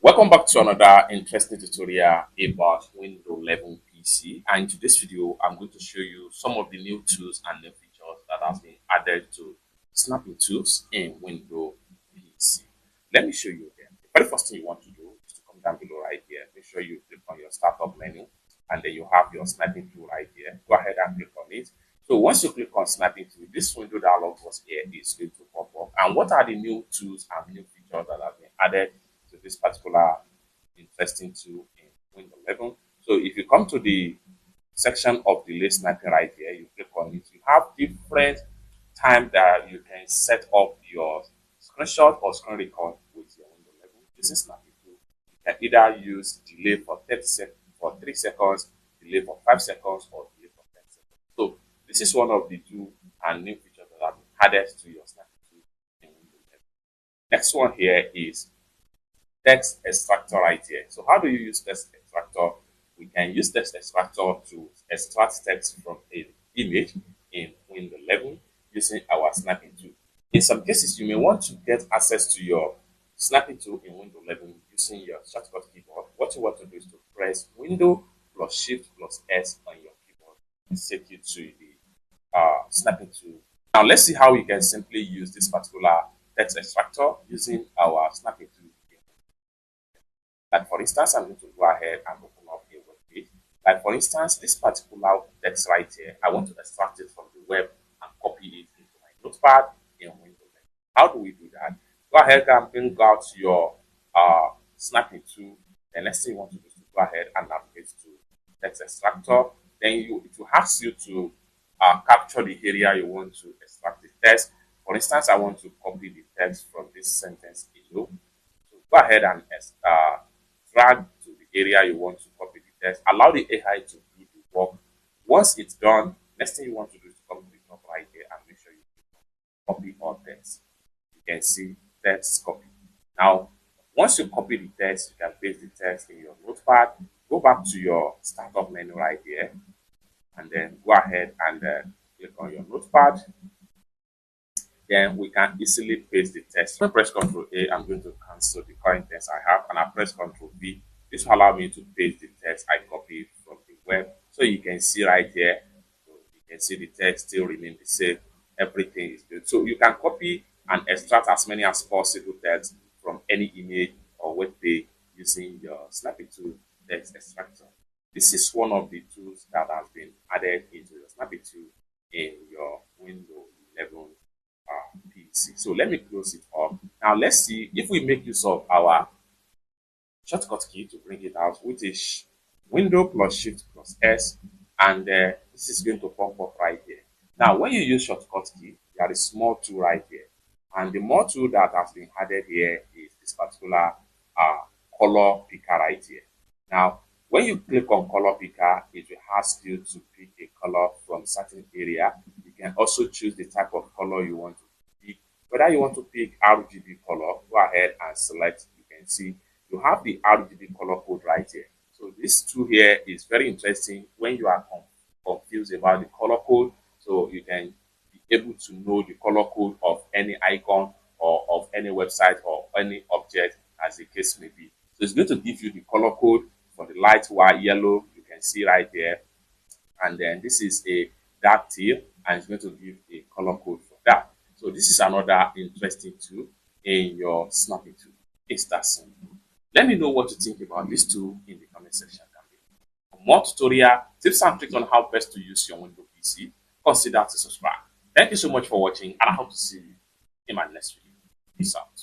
Welcome back to another interesting tutorial about Windows 11 PC. And in today's video, I'm going to show you some of the new tools and new features that have been added to snapping tools in Windows PC. Let me show you them. The very first thing you want to do is to come down below right here. Make sure you click on your startup menu and then you have your snapping tool right here. Go ahead and click on it. So once you click on snapping tool, this window dialog box here is going to pop up. And what are the new tools and new features that have been added to this particular interesting tool in Windows 11? So if you come to the section of delay sniping right here, you click on it, you have different time that you can set up your screenshot or screen record with your Windows 11 using snapping tool. You can either use delay for 3 seconds, delay for 5 seconds, or delay for 10 seconds. So this is one of the two and new features that have been added to your snapping tool in Windows 11. Next one here is text extractor right here. So how do you use text extractor? We can use text extractor to extract text from an image in Windows 11 using our snapping tool. In some cases, you may want to get access to your snapping tool in Windows 11 using your shortcut keyboard. What you want to do is to press Windows plus Shift plus S on your keyboard and take you to the snapping tool. Now let's see how we can simply use this particular text extractor using our snapping tool. Like for instance, I'm going to go ahead and open up a web page. Like for instance, this particular text right here, I want to extract it from the web and copy it into my notepad in Windows 11. How do we do that? Go ahead and bring out your snapping tool. The next thing you want to do is to go ahead and navigate to text extractor. Then it will ask you to capture the area you want to extract the text. For instance, I want to copy the text from this sentence below. So go ahead and drag to the area you want to copy the text. Allow the AI to do the work. Once it's done, next thing you want to do is to come to the top right here and make sure you copy all text. You can see text copy. Now, once you copy the text, you can paste the text in your notepad. Go back to your startup menu right here, and then go ahead and click on your notepad. Then we can easily paste the text. When I press Ctrl A, I'm going to cancel the current text I have, and I press Ctrl V. This will allow me to paste the text I copied from the web. So you can see right here, you can see the text still remain the same. Everything is good. So you can copy and extract as many as possible text from any image or web page using your snapping tool text extractor. This is one of the tools that has been added into your snapping tool in your Windows 11 PC. So let me close it up. Now let's see if we make use of our shortcut key to bring it out, which is Windows plus Shift plus S, and this is going to pop up right here. Now when you use shortcut key, there is small tool right here, and the more tool that has been added here is this particular color picker right here. Now when you click on color picker, it will ask you to pick a color from certain area. You can also choose the type of color you want to pick. Whether you want to pick RGB color, go ahead and select. You can see you have the RGB color code right here. So this tool here is very interesting when you are confused about the color code. So you can be able to know the color code of any icon or of any website or any object as the case may be. So it's going to give you the color code for the light white yellow, you can see right here. And then this is a dark teal, and it's going to give a color code for that. So this is another interesting tool in your snapping tool. It's that simple. Let me know what you think about this tool in the comment section down below. For more tutorial tips and tricks on how best to use your Windows PC, consider to subscribe. Thank you so much for watching, and I hope to see you in my next video. Peace out.